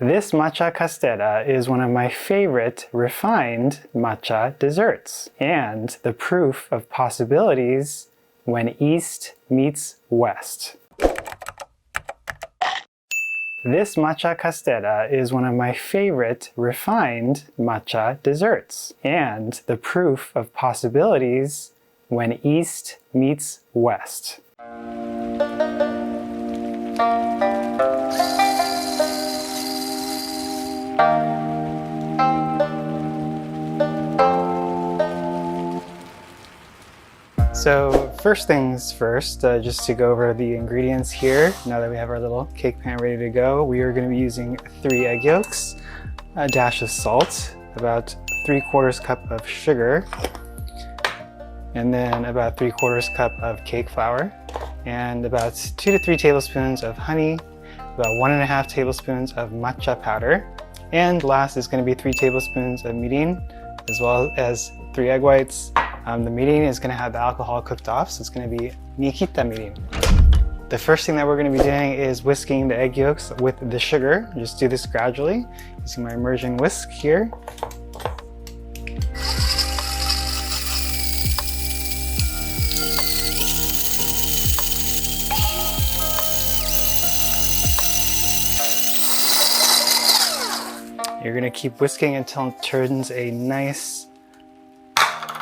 This matcha castella is one of my favorite refined matcha desserts, and the proof of possibilities when East meets West. This matcha castella is one of my favorite refined matcha desserts, and the proof of possibilities when East meets West. So first things first, just to go over the ingredients here. Now that we have our little cake pan ready to go, we are going to be using 3 egg yolks, a dash of salt, about 3/4 cup of sugar, and then about 3/4 cup of cake flour, and about 2 to 3 tablespoons of honey, about 1.5 tablespoons of matcha powder, and last is going to be 3 tablespoons of mirin, as well as 3 egg whites. The mirin is going to have the alcohol cooked off, so it's going to be nikita mirin. The first thing that we're going to be doing is whisking the egg yolks with the sugar. Just do this gradually using my immersion whisk here. You're going to keep whisking until it turns a nice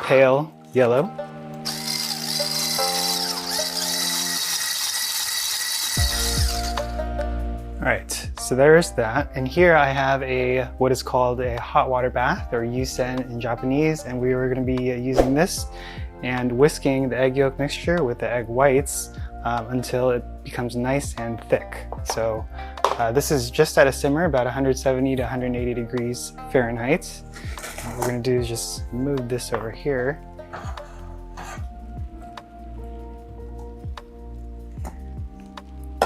pale yellow. Alright, so there's that. And here I have what is called a hot water bath, or yusen in Japanese, and we are going to be using this and whisking the egg yolk mixture with the egg whites until it becomes nice and thick. So this is just at a simmer, about 170 to 180 degrees Fahrenheit. What we're going to do is just move this over here.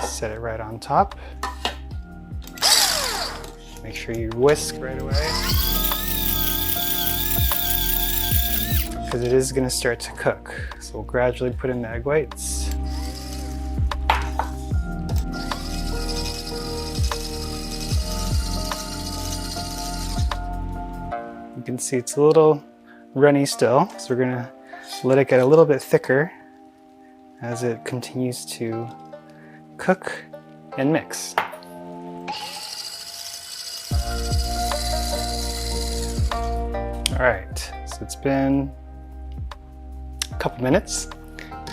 Set it right on top. Make sure you whisk right away, because it is going to start to cook. So we'll gradually put in the egg whites. You can see it's a little runny still, so we're going to let it get a little bit thicker as it continues to cook and mix. Alright, so it's been a couple minutes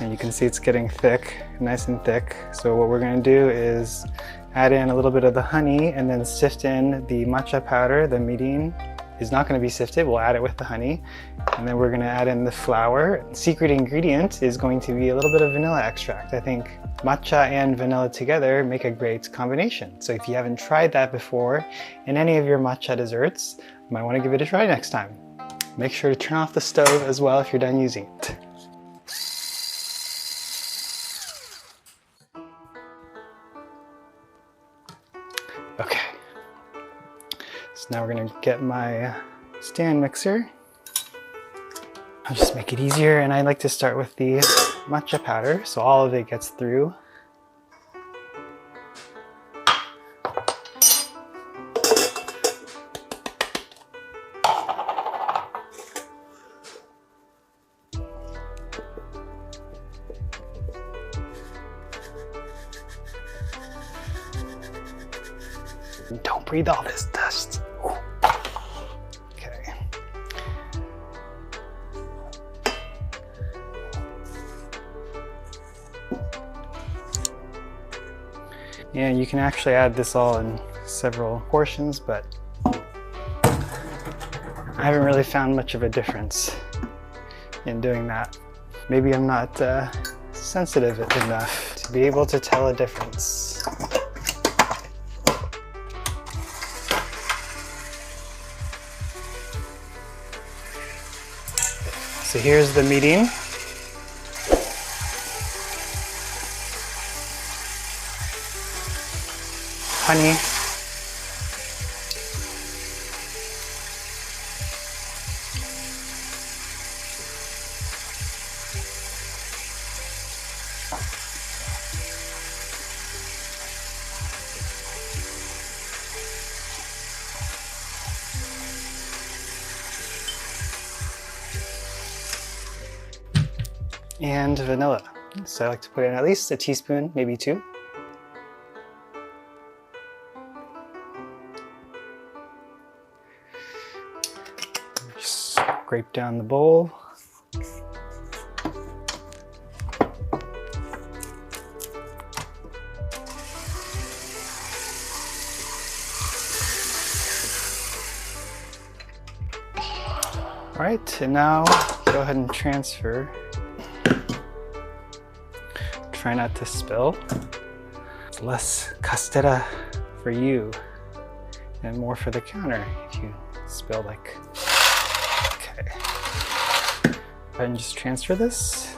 and you can see it's getting thick, nice and thick. So what we're going to do is add in a little bit of the honey and then sift in the matcha powder. The mirin is not going to be sifted, we'll add it with the honey. And then we're going to add in the flour. The secret ingredient is going to be a little bit of vanilla extract. I think matcha and vanilla together make a great combination. So if you haven't tried that before in any of your matcha desserts, you might want to give it a try next time. Make sure to turn off the stove as well if you're done using it. Okay, so now we're going to get my stand mixer. I'll just make it easier, and I like to start with the matcha powder so all of it gets through. Don't breathe all this dust. Okay. Yeah, you can actually add this all in several portions, but I haven't really found much of a difference in doing that. Maybe I'm not sensitive enough to be able to tell a difference. So here's the mirin. Honey. and vanilla. So I like to put in at least a teaspoon, maybe 2. Just scrape down the bowl. All right, and now go ahead and transfer. Try not to spill. Less castella for you and more for the counter if you spill like. Okay. Go ahead and just transfer this.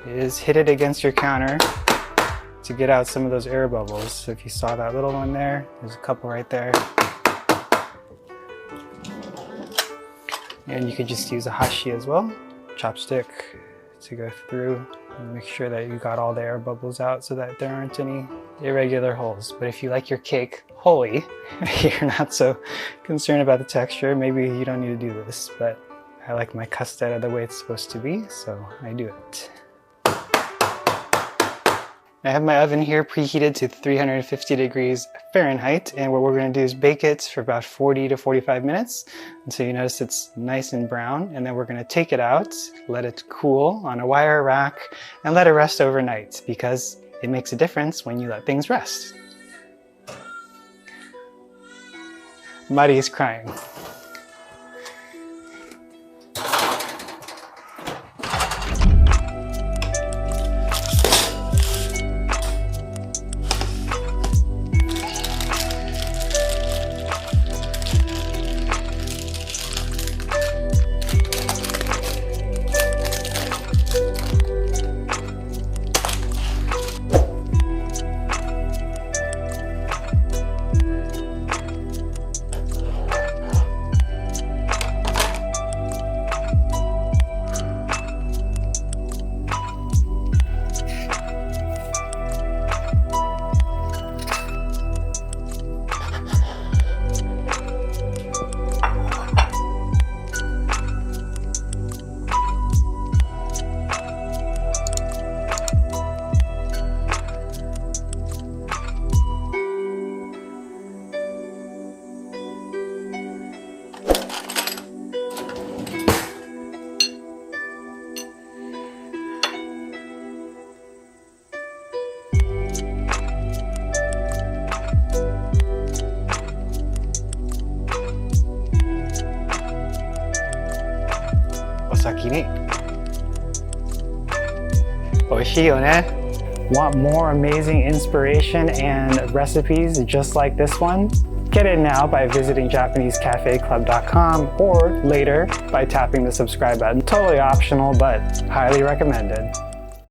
Is hit it against your counter to get out some of those air bubbles. So if you saw that little one there, there's a couple right there. And you could just use a hashi as well, chopstick, to go through and make sure that you got all the air bubbles out so that there aren't any irregular holes. But if you like your cake holy, you're not so concerned about the texture, maybe you don't need to do this, but I like my castella the way it's supposed to be, so I do it. I have my oven here preheated to 350 degrees Fahrenheit, and what we're going to do is bake it for about 40 to 45 minutes until you notice it's nice and brown, and then we're going to take it out, let it cool on a wire rack, and let it rest overnight because it makes a difference when you let things rest. Mari is crying. Want more amazing inspiration and recipes just like this one? Get it now by visiting JapaneseCafeClub.com or later by tapping the subscribe button. Totally optional, but highly recommended.